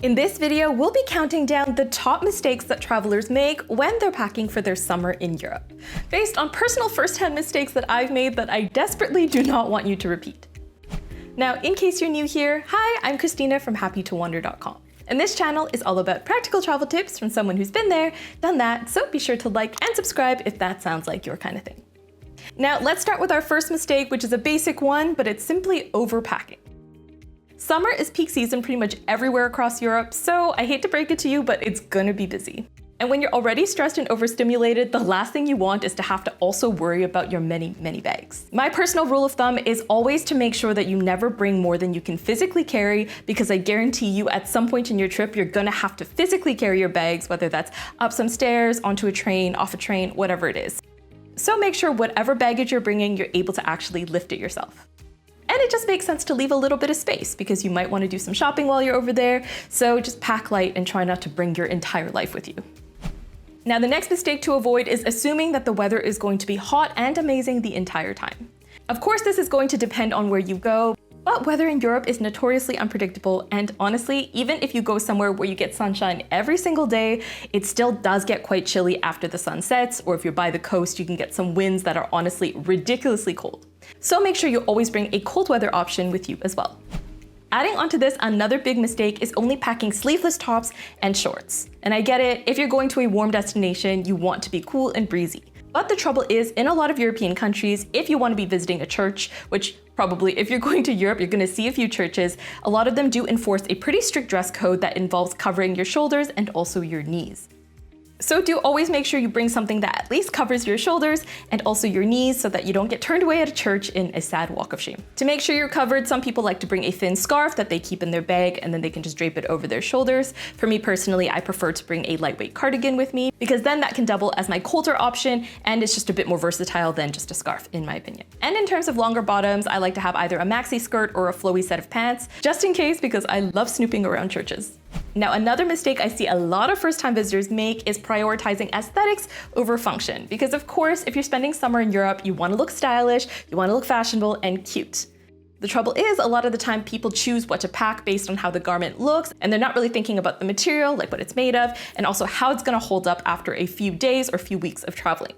In this video, we'll be counting down the top mistakes that travelers make when they're packing for their summer in Europe, based on personal first-hand mistakes that I've made that I desperately do not want you to repeat. Now, in case you're new here, hi, I'm Christina from happytowander.com. And this channel is all about practical travel tips from someone who's been there, done that, so be sure to like and subscribe if that sounds like your kind of thing. Now, let's start with our first mistake, which is a basic one, but it's simply overpacking. Summer is peak season pretty much everywhere across Europe, so I hate to break it to you, but it's gonna be busy. And when you're already stressed and overstimulated, the last thing you want is to have to also worry about your many, many bags. My personal rule of thumb is always to make sure that you never bring more than you can physically carry, because I guarantee you at some point in your trip, you're gonna have to physically carry your bags, whether that's up some stairs, onto a train, off a train, whatever it is. So make sure whatever baggage you're bringing, you're able to actually lift it yourself. And it just makes sense to leave a little bit of space because you might want to do some shopping while you're over there. So just pack light and try not to bring your entire life with you. Now, the next mistake to avoid is assuming that the weather is going to be hot and amazing the entire time. Of course, this is going to depend on where you go, but weather in Europe is notoriously unpredictable. And honestly, even if you go somewhere where you get sunshine every single day, it still does get quite chilly after the sun sets, or if you're by the coast, you can get some winds that are honestly ridiculously cold. So make sure you always bring a cold weather option with you as well. Adding onto this, another big mistake is only packing sleeveless tops and shorts. And I get it, if you're going to a warm destination, you want to be cool and breezy. But the trouble is, in a lot of European countries, if you want to be visiting a church, which probably if you're going to Europe, you're going to see a few churches, a lot of them do enforce a pretty strict dress code that involves covering your shoulders and also your knees. So do always make sure you bring something that at least covers your shoulders and also your knees so that you don't get turned away at a church in a sad walk of shame. To make sure you're covered, some people like to bring a thin scarf that they keep in their bag and then they can just drape it over their shoulders. For me personally, I prefer to bring a lightweight cardigan with me because then that can double as my colder option and it's just a bit more versatile than just a scarf in my opinion. And in terms of longer bottoms, I like to have either a maxi skirt or a flowy set of pants, just in case because I love snooping around churches. Now, another mistake I see a lot of first-time visitors make is prioritizing aesthetics over function. Because of course, if you're spending summer in Europe, you want to look stylish, you want to look fashionable and cute. The trouble is, a lot of the time people choose what to pack based on how the garment looks, and they're not really thinking about the material, like what it's made of, and also how it's going to hold up after a few days or few weeks of traveling.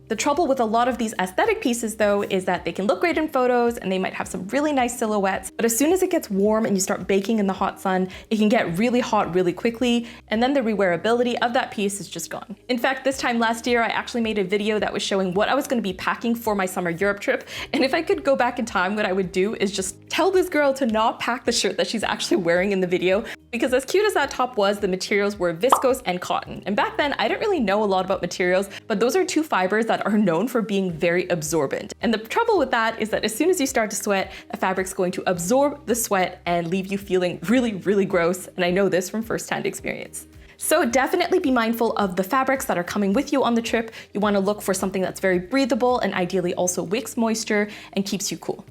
The trouble with a lot of these aesthetic pieces though is that they can look great in photos and they might have some really nice silhouettes, but as soon as it gets warm and you start baking in the hot sun, it can get really hot really quickly, and then the rewearability of that piece is just gone. In fact, this time last year, I actually made a video that was showing what I was going to be packing for my summer Europe trip, and if I could go back in time, what I would do is just tell this girl to not pack the shirt that she's actually wearing in the video, because as cute as that top was, the materials were viscose and cotton. And back then, I didn't really know a lot about materials, but those are two fibers that are known for being very absorbent. And the trouble with that is that as soon as you start to sweat, the fabric's going to absorb the sweat and leave you feeling really, really gross. And I know this from firsthand experience. So definitely be mindful of the fabrics that are coming with you on the trip. You want to look for something that's very breathable and ideally also wicks moisture and keeps you cool.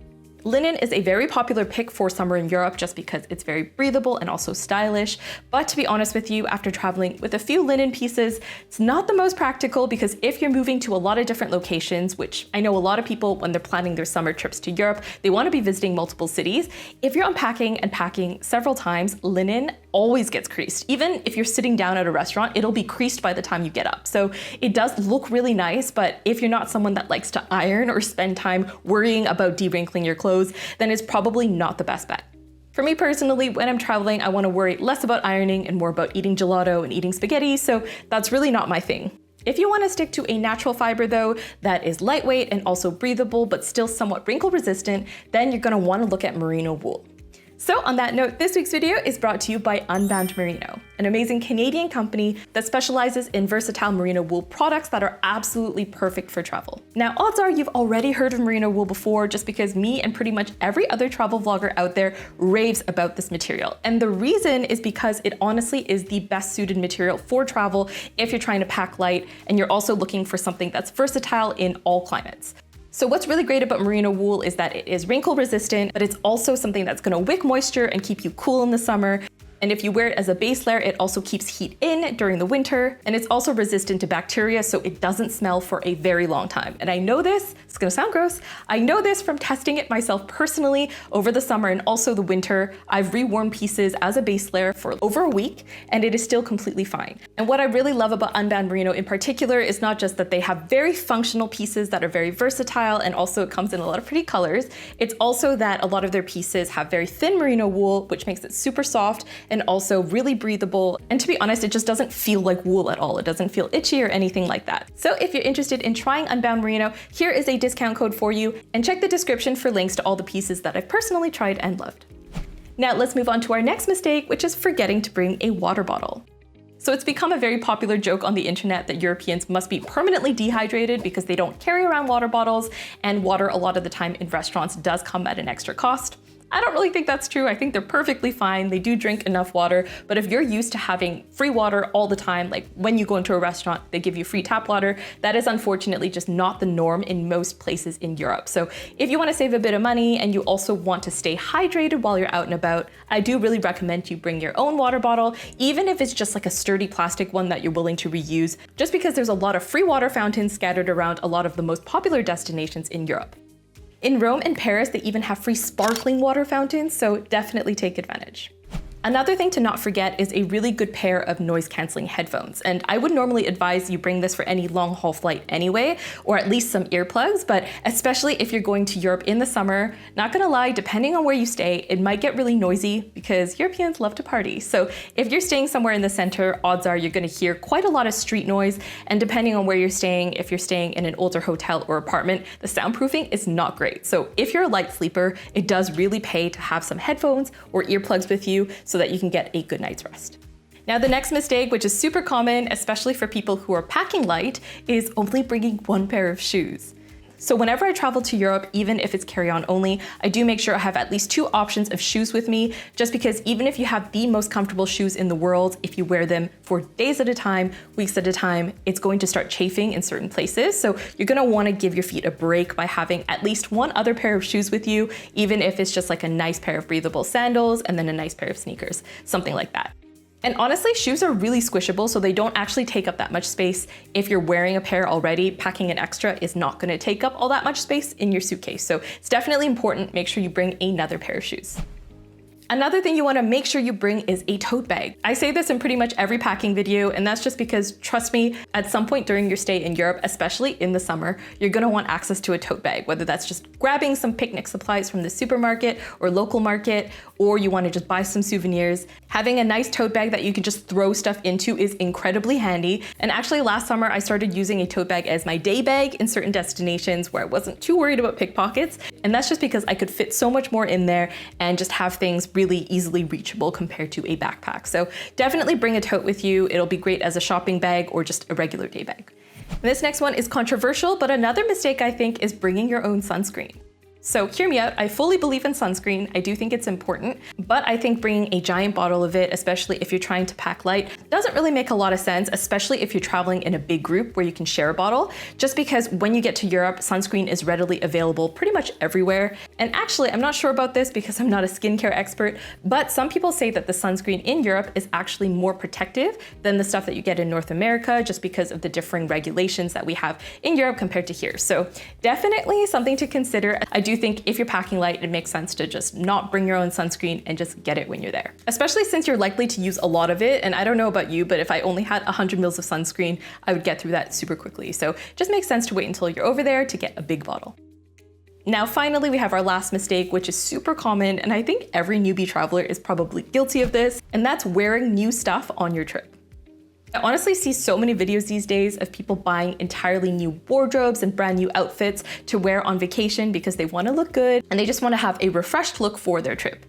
Linen is a very popular pick for summer in Europe just because it's very breathable and also stylish. But to be honest with you, after traveling with a few linen pieces, it's not the most practical because if you're moving to a lot of different locations, which I know a lot of people when they're planning their summer trips to Europe, they want to be visiting multiple cities. If you're unpacking and packing several times, linen always gets creased. Even if you're sitting down at a restaurant, it'll be creased by the time you get up. So it does look really nice, but if you're not someone that likes to iron or spend time worrying about de-wrinkling your clothes, then it's probably not the best bet. For me personally, when I'm traveling, I want to worry less about ironing and more about eating gelato and eating spaghetti, so that's really not my thing. If you want to stick to a natural fiber though, that is lightweight and also breathable, but still somewhat wrinkle resistant, then you're going to want to look at merino wool. So on that note, this week's video is brought to you by Unbound Merino, an amazing Canadian company that specializes in versatile merino wool products that are absolutely perfect for travel. Now, odds are you've already heard of merino wool before just because me and pretty much every other travel vlogger out there raves about this material. And the reason is because it honestly is the best suited material for travel if you're trying to pack light and you're also looking for something that's versatile in all climates. So what's really great about merino wool is that it is wrinkle resistant, but it's also something that's going to wick moisture and keep you cool in the summer. And if you wear it as a base layer, it also keeps heat in during the winter, and it's also resistant to bacteria, so it doesn't smell for a very long time. And I know this, it's gonna sound gross, I know this from testing it myself personally over the summer and also the winter. I've reworn pieces as a base layer for over a week, and it is still completely fine. And what I really love about Unbound Merino in particular is not just that they have very functional pieces that are very versatile, and also it comes in a lot of pretty colors. It's also that a lot of their pieces have very thin merino wool, which makes it super soft and also really breathable. And to be honest, it just doesn't feel like wool at all. It doesn't feel itchy or anything like that. So if you're interested in trying Unbound Merino, here is a discount code for you, and check the description for links to all the pieces that I've personally tried and loved. Now let's move on to our next mistake, which is forgetting to bring a water bottle. So it's become a very popular joke on the internet that Europeans must be permanently dehydrated because they don't carry around water bottles, and water a lot of the time in restaurants does come at an extra cost. I don't really think that's true. I think they're perfectly fine. They do drink enough water, but if you're used to having free water all the time, like when you go into a restaurant, they give you free tap water, that is unfortunately just not the norm in most places in Europe. So if you want to save a bit of money and you also want to stay hydrated while you're out and about, I do really recommend you bring your own water bottle, even if it's just like a sturdy plastic one that you're willing to reuse, just because there's a lot of free water fountains scattered around a lot of the most popular destinations in Europe. In Rome and Paris, they even have free sparkling water fountains, so definitely take advantage. Another thing to not forget is a really good pair of noise-canceling headphones. And I would normally advise you bring this for any long-haul flight anyway, or at least some earplugs, but especially if you're going to Europe in the summer, not gonna lie, depending on where you stay, it might get really noisy because Europeans love to party. So if you're staying somewhere in the center, odds are you're gonna hear quite a lot of street noise, and depending on where you're staying, if you're staying in an older hotel or apartment, the soundproofing is not great. So if you're a light sleeper, it does really pay to have some headphones or earplugs with you so that you can get a good night's rest. Now the next mistake, which is super common, especially for people who are packing light, is only bringing one pair of shoes. So whenever I travel to Europe, even if it's carry-on only, I do make sure I have at least 2 options of shoes with me, just because even if you have the most comfortable shoes in the world, if you wear them for days at a time, weeks at a time, it's going to start chafing in certain places. So you're gonna wanna give your feet a break by having at least one other pair of shoes with you, even if it's just like a nice pair of breathable sandals and then a nice pair of sneakers, something like that. And honestly, shoes are really squishable, so they don't actually take up that much space. If you're wearing a pair already, packing an extra is not gonna take up all that much space in your suitcase. So it's definitely important, make sure you bring another pair of shoes. Another thing you want to make sure you bring is a tote bag. I say this in pretty much every packing video, and that's just because, trust me, at some point during your stay in Europe, especially in the summer, you're going to want access to a tote bag, whether that's just grabbing some picnic supplies from the supermarket or local market, or you want to just buy some souvenirs. Having a nice tote bag that you can just throw stuff into is incredibly handy. And actually last summer, I started using a tote bag as my day bag in certain destinations where I wasn't too worried about pickpockets. And that's just because I could fit so much more in there and just have things really easily reachable compared to a backpack. So definitely bring a tote with you. It'll be great as a shopping bag or just a regular day bag. And this next one is controversial, but another mistake I think is bringing your own sunscreen. So hear me out, I fully believe in sunscreen. I do think it's important, but I think bringing a giant bottle of it, especially if you're trying to pack light, doesn't really make a lot of sense, especially if you're traveling in a big group where you can share a bottle, just because when you get to Europe, sunscreen is readily available pretty much everywhere. And actually, I'm not sure about this because I'm not a skincare expert, but some people say that the sunscreen in Europe is actually more protective than the stuff that you get in North America, just because of the differing regulations that we have in Europe compared to here. So definitely something to consider. I do think if you're packing light, it makes sense to just not bring your own sunscreen and just get it when you're there. Especially since you're likely to use a lot of it. And I don't know about you, but if I only had 100 mils of sunscreen, I would get through that super quickly. So just makes sense to wait until you're over there to get a big bottle. Now, finally, we have our last mistake, which is super common. And I think every newbie traveler is probably guilty of this. And that's wearing new stuff on your trip. I honestly see so many videos these days of people buying entirely new wardrobes and brand new outfits to wear on vacation because they want to look good and they just want to have a refreshed look for their trip.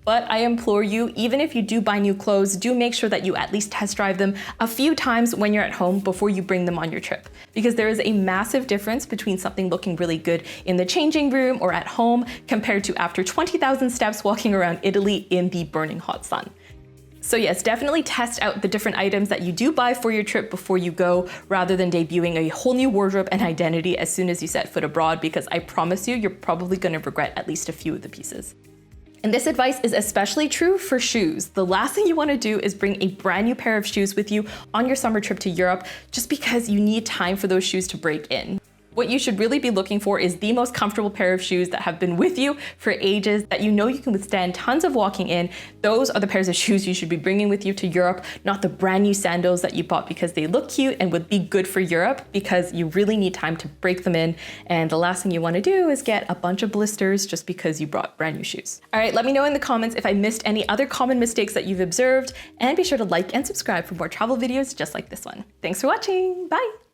But I implore you, even if you do buy new clothes, do make sure that you at least test drive them a few times when you're at home before you bring them on your trip. Because there is a massive difference between something looking really good in the changing room or at home compared to after 20,000 steps walking around Italy in the burning hot sun. So yes, definitely test out the different items that you do buy for your trip before you go, rather than debuting a whole new wardrobe and identity as soon as you set foot abroad, because I promise you, you're probably going to regret at least a few of the pieces. And this advice is especially true for shoes. The last thing you want to do is bring a brand new pair of shoes with you on your summer trip to Europe just because you need time for those shoes to break in. What you should really be looking for is the most comfortable pair of shoes that have been with you for ages, that you know you can withstand tons of walking in. Those are the pairs of shoes you should be bringing with you to Europe, not the brand new sandals that you bought because they look cute and would be good for Europe, because you really need time to break them in. And the last thing you want to do is get a bunch of blisters just because you brought brand new shoes. All right, let me know in the comments if I missed any other common mistakes that you've observed, and be sure to like and subscribe for more travel videos just like this one. Thanks for watching. Bye.